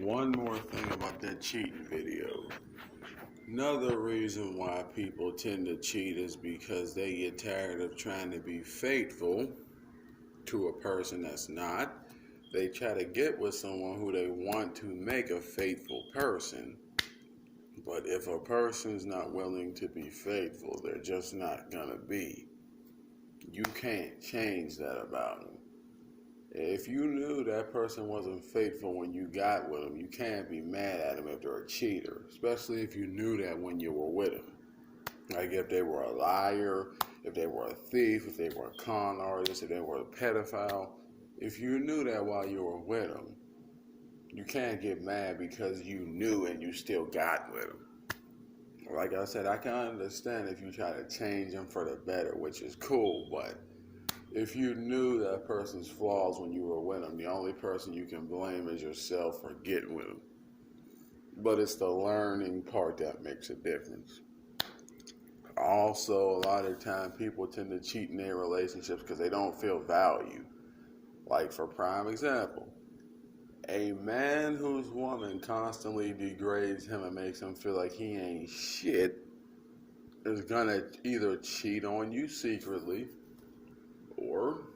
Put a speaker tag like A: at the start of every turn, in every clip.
A: One more thing about that cheating video. Another reason why people tend to cheat is because they get tired of trying to be faithful to a person that's not. They try to get with someone who they want to make a faithful person. But if a person's not willing to be faithful, they're just not gonna be. You can't change that about them. If you knew that person wasn't faithful when you got with them, you can't be mad at them if they're a cheater, especially if you knew that when you were with them. Like if they were a liar, if they were a thief, if they were a con artist, if they were a pedophile. If you knew that while you were with them, you can't get mad because you knew and you still got with them. Like I said, I can understand if you try to change them for the better, which is cool, but if you knew that person's flaws when you were with them, the only person you can blame is yourself for getting with them. But it's the learning part that makes a difference. Also, a lot of time people tend to cheat in their relationships because they don't feel value. Like for prime example, a man whose woman constantly degrades him and makes him feel like he ain't shit is gonna either cheat on you secretly or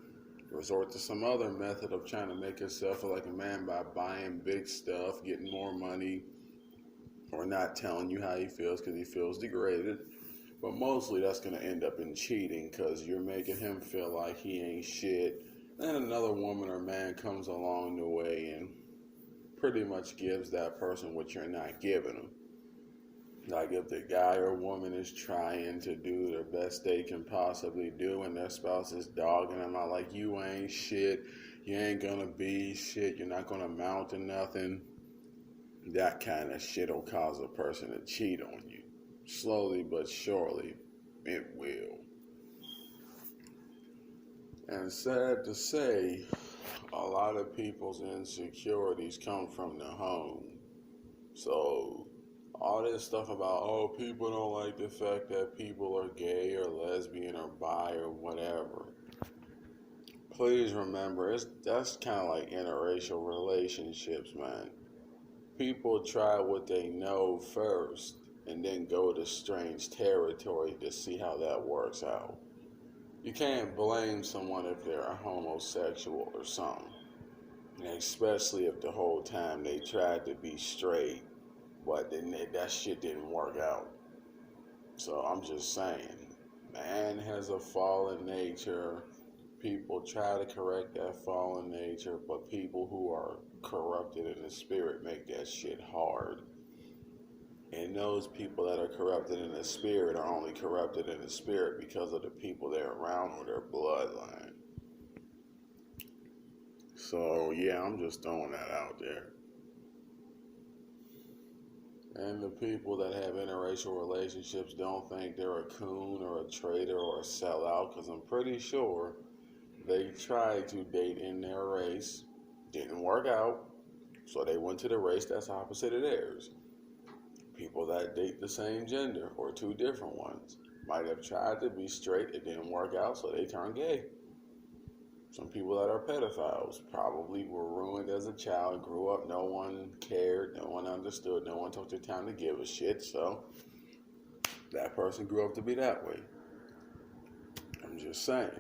A: resort to some other method of trying to make himself feel like a man by buying big stuff, getting more money, or not telling you how he feels because he feels degraded. But mostly that's going to end up in cheating because you're making him feel like he ain't shit. Then another woman or man comes along the way and pretty much gives that person what you're not giving them. Like if the guy or woman is trying to do their best they can possibly do and their spouse is dogging them out like you ain't shit, you ain't gonna be shit, you're not gonna amount to nothing, that kind of shit will cause a person to cheat on you. Slowly but surely, it will. And sad to say, a lot of people's insecurities come from the home. So all this stuff about, oh, people don't like the fact that people are gay or lesbian or bi or whatever. Please remember, that's kind of like interracial relationships, man. People try what they know first and then go to strange territory to see how that works out. You can't blame someone if they're a homosexual or something, and especially if the whole time they tried to be straight, but then that shit didn't work out. So I'm just saying, man has a fallen nature. People try to correct that fallen nature, but people who are corrupted in the spirit make that shit hard. And those people that are corrupted in the spirit are only corrupted in the spirit because of the people they're around or their bloodline. So yeah, I'm just throwing that out there. And the people that have interracial relationships don't think they're a coon or a traitor or a sellout, because I'm pretty sure they tried to date in their race, didn't work out, so they went to the race that's opposite of theirs. People that date the same gender or two different ones might have tried to be straight, it didn't work out, so they turned gay. Some people that are pedophiles probably were ruined as a child, grew up, no one cared, no one understood, no one took the time to give a shit, so that person grew up to be that way. I'm just saying.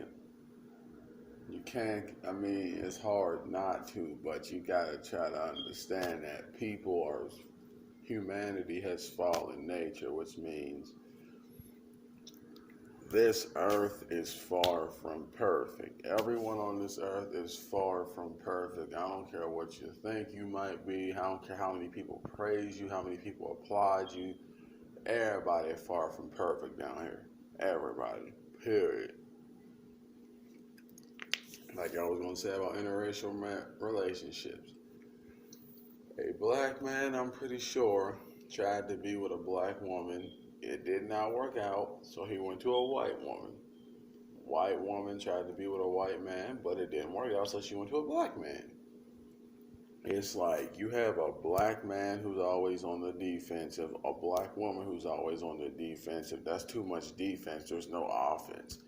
A: You can't, it's hard not to, but you gotta try to understand that humanity has fallen nature, which means this earth is far from perfect. Everyone on this earth is far from perfect. I don't care what you think you might be. I don't care how many people praise you, how many people applaud you. Everybody is far from perfect down here. Everybody. Period. Like I was going to say about interracial relationships. A black man, I'm pretty sure, tried to be with a black woman. It did not work out, so he went to a white woman. White woman tried to be with a white man, but it didn't work out, so she went to a black man. It's like you have a black man who's always on the defensive, a black woman who's always on the defensive. That's too much defense. There's no offense.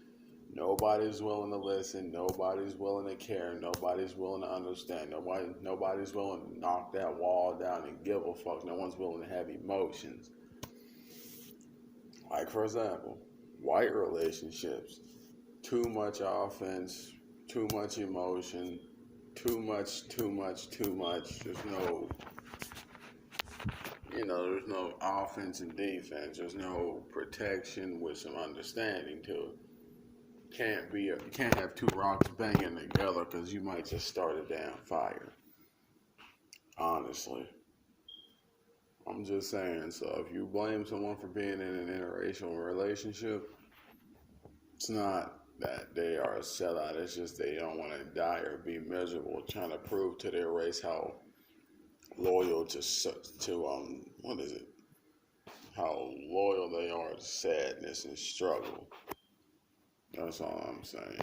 A: Nobody's willing to listen. Nobody's willing to care. Nobody's willing to understand. Nobody's willing to knock that wall down and give a fuck. No one's willing to have emotions. Like, for example, white relationships. Too much offense, too much emotion, too much. There's no offense and defense. There's no protection with some understanding to it. You can't have two rocks banging together because you might just start a damn fire. Honestly. I'm just saying, so if you blame someone for being in an interracial relationship, it's not that they are a sellout, it's just they don't want to die or be miserable trying to prove to their race how loyal how loyal they are to sadness and struggle. That's all I'm saying.